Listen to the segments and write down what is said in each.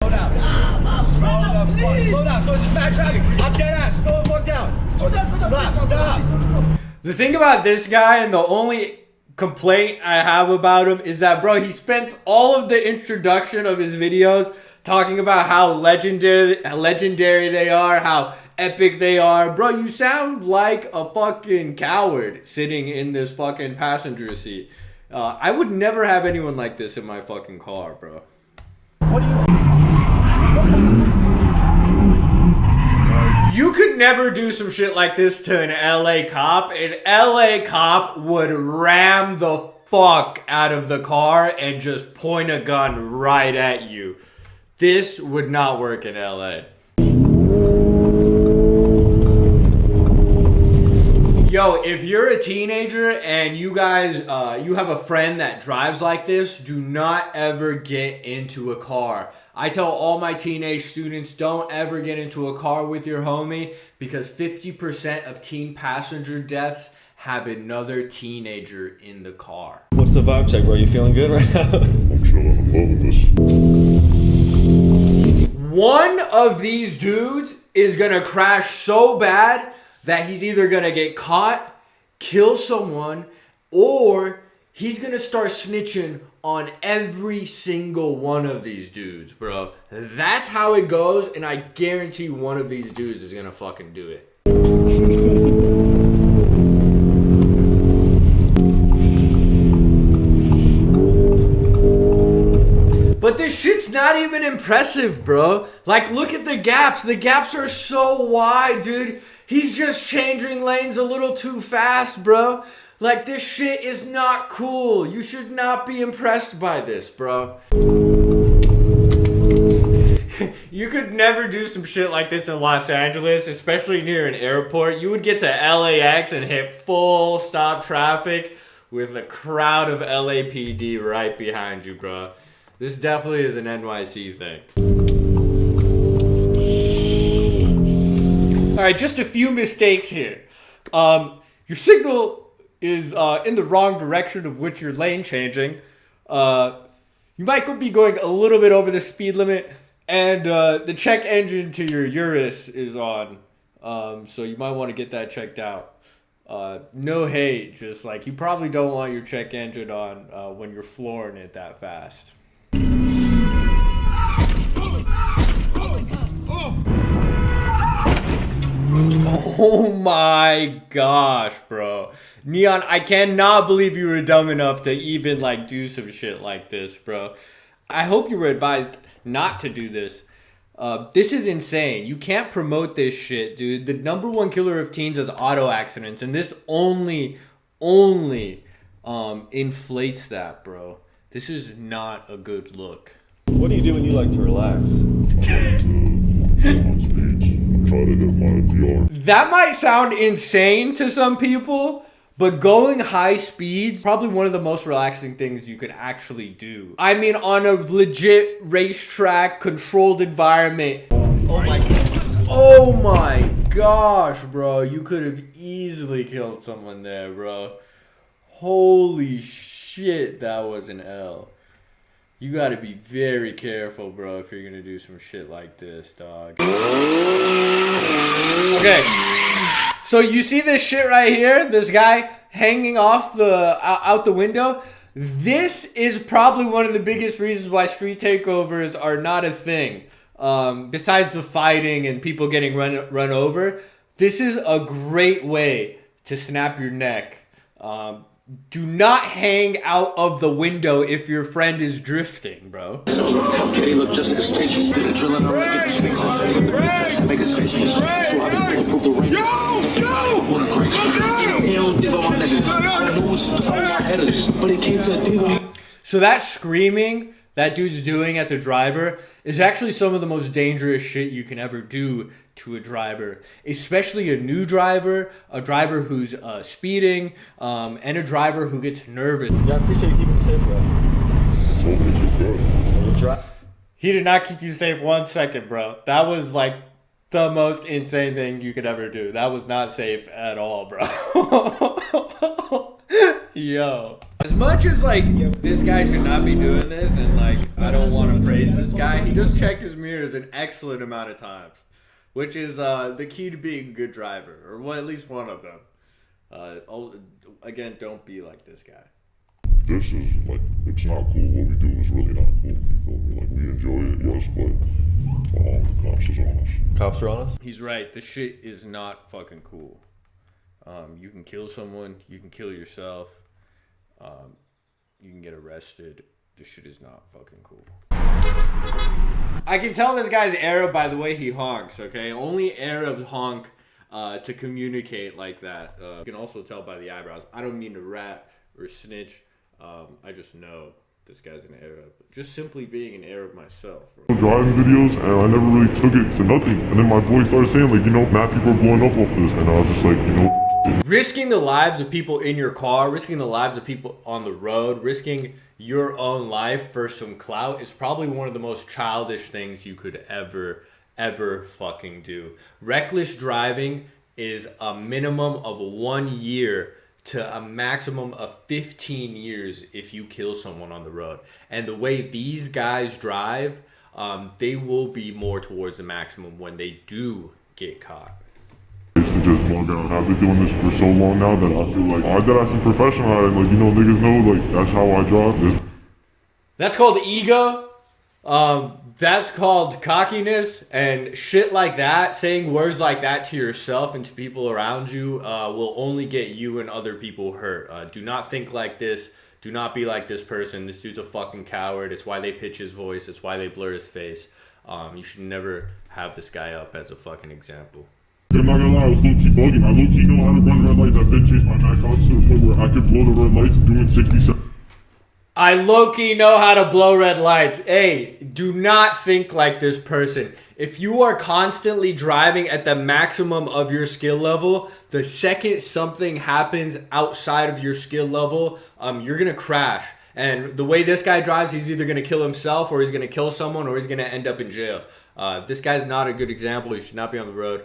Slow down. Slow down. So just backtracking. I'm dead ass. Slow the fuck down. Stop. The thing about this guy, and the only complaint I have about him, is that, bro, he spends all of the introduction of his videos talking about how legendary they are, how epic they are. Bro, you sound like a fucking coward sitting in this fucking passenger seat. I would never have anyone like this in my fucking car, bro. What do you... You could never do some shit like this to an LA cop. An LA cop would ram the fuck out of the car and just point a gun right at you. This would not work in LA. Yo, if you're a teenager and you guys, you have a friend that drives like this, do not ever get into a car. I tell all my teenage students, don't ever get into a car with your homie, because 50% of teen passenger deaths have another teenager in the car. What's the vibe check, bro? You feeling good right now? I'm chilling. I'm loving this. One of these dudes is gonna crash so bad that he's either gonna get caught, kill someone, or he's gonna start snitching on every single one of these dudes, bro. That's how it goes, and I guarantee one of these dudes is gonna fucking do it. But this shit's not even impressive, bro. Like, look at the gaps. The gaps are so wide, dude. He's just changing lanes a little too fast, bro. Like, this shit is not cool. You should not be impressed by this, bro. You could never do some shit like this in Los Angeles, especially near an airport. You would get to LAX and hit full stop traffic with a crowd of LAPD right behind you, bro. This definitely is an NYC thing. All right, just a few mistakes here. Your signal is in the wrong direction of which you're lane changing. You might be going a little bit over the speed limit, and the check engine to your Urus is on. So you might want to get that checked out. No hate, just like you probably don't want your check engine on when you're flooring it that fast. Oh my gosh, bro. Neon, I cannot believe you were dumb enough to even like do some shit like this, bro. I hope you were advised not to do this. This is insane. You can't promote this shit, dude. The number one killer of teens is auto accidents, and this only inflates that, bro. This is not a good look. What do you do when you like to relax? On speeds. Try to hit my VR. That might sound insane to some people, but going high speeds, probably one of the most relaxing things you could actually do. I mean, on a legit racetrack, controlled environment. Oh my gosh, bro. You could have easily killed someone there, bro. Holy shit, that was an L. You gotta be very careful, bro, if you're gonna do some shit like this, dog. Okay. So you see this shit right here? This guy hanging off out the window? This is probably one of the biggest reasons why street takeovers are not a thing. Besides the fighting and people getting run over, this is a great way to snap your neck. Do not hang out of the window if your friend is drifting, bro. Kenny look just like a stage. Did a drill and I'm like a snake. With the pretext to make his face. So I've been bulletproof the range. Wanna crazy. He don't give up on niggas. I don't know what's to my headers, but it came to a deal. So that screaming that dude's doing at the driver is actually some of the most dangerous shit you can ever do to a driver, especially a new driver, a driver who's speeding, and a driver who gets nervous. Yeah, I appreciate you keeping me safe, bro. Told me you're good. You try. He did not keep you safe 1 second, bro. That was like the most insane thing you could ever do. That was not safe at all, bro. Yo. As much as like this guy should not be doing this, and like I don't want to praise this guy, he does check his mirrors an excellent amount of times, which is the key to being a good driver, or at least one of them. Again, don't be like this guy. This is like, it's not cool. What we do is really not cool. You feel me? Like, we enjoy it, yes, but the cops is on us. Cops are on us? He's right. This shit is not fucking cool. You can kill someone. You can kill yourself. You can get arrested. This shit is not fucking cool. I can tell this guy's Arab by the way he honks, okay? Only Arabs honk to communicate like that. You can also tell by the eyebrows. I don't mean to rat or snitch. I just know this guy's an Arab. Just simply being an Arab myself. Driving videos, and I never really took it to nothing. And then my boy started saying, like, you know, mad people are blowing up off this. And I was just like, you know. Risking the lives of people in your car, risking the lives of people on the road, risking your own life for some clout is probably one of the most childish things you could ever fucking do. Reckless driving is a minimum of 1 year to a maximum of 15 years if you kill someone on the road. And the way these guys drive, they will be more towards the maximum when they do get caught. To just log out. I've been doing this for so long now that I feel like I did actually professional at it. Like, you know, niggas know, like, that's how I drive. That's called ego. That's called cockiness, and shit like that, saying words like that to yourself and to people around you will only get you and other people hurt. Do not think like this. Do not be like this person. This dude's a fucking coward. It's why they pitch his voice. It's why they blur his face. You should never have this guy up as a fucking example. I'm not gonna lie, I was low-key bugging. I low-key know how to run red lights. I've been chased by Mac Cops to the point where I could blow the red lights doing 67. I low-key know how to blow red lights. Hey, do not think like this person. If you are constantly driving at the maximum of your skill level, the second something happens outside of your skill level, you're gonna crash. And the way this guy drives, he's either gonna kill himself, or he's gonna kill someone, or he's gonna end up in jail. This guy's not a good example. He should not be on the road.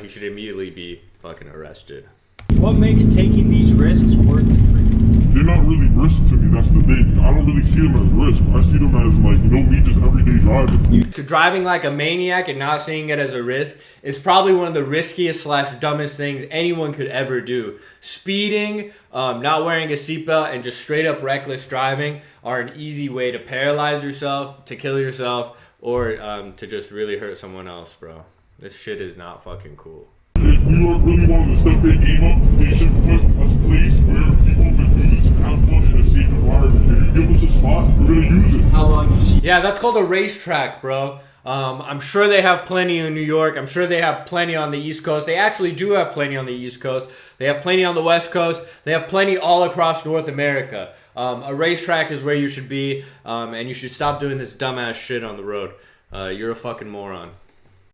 He should immediately be fucking arrested. What makes taking these risks worth it for you? They're not really risks to me, that's the thing. I don't really see them as risk. I see them as, like, you know, me just everyday driving. To driving like a maniac and not seeing it as a risk is probably one of the riskiest / dumbest things anyone could ever do. Speeding, not wearing a seatbelt, and just straight up reckless driving are an easy way to paralyze yourself, to kill yourself, or to just really hurt someone else, bro. This shit is not fucking cool. If New York really wanted to step their game up, they should put a place where people can do this and have fun in a safe environment. If you give us a spot, we're gonna use it. How long did you Yeah, that's called a racetrack, bro. I'm sure they have plenty in New York. I'm sure they have plenty on the East Coast. They actually do have plenty on the East Coast. They have plenty on the West Coast. They have plenty all across North America. A racetrack is where you should be, and you should stop doing this dumbass shit on the road. You're a fucking moron.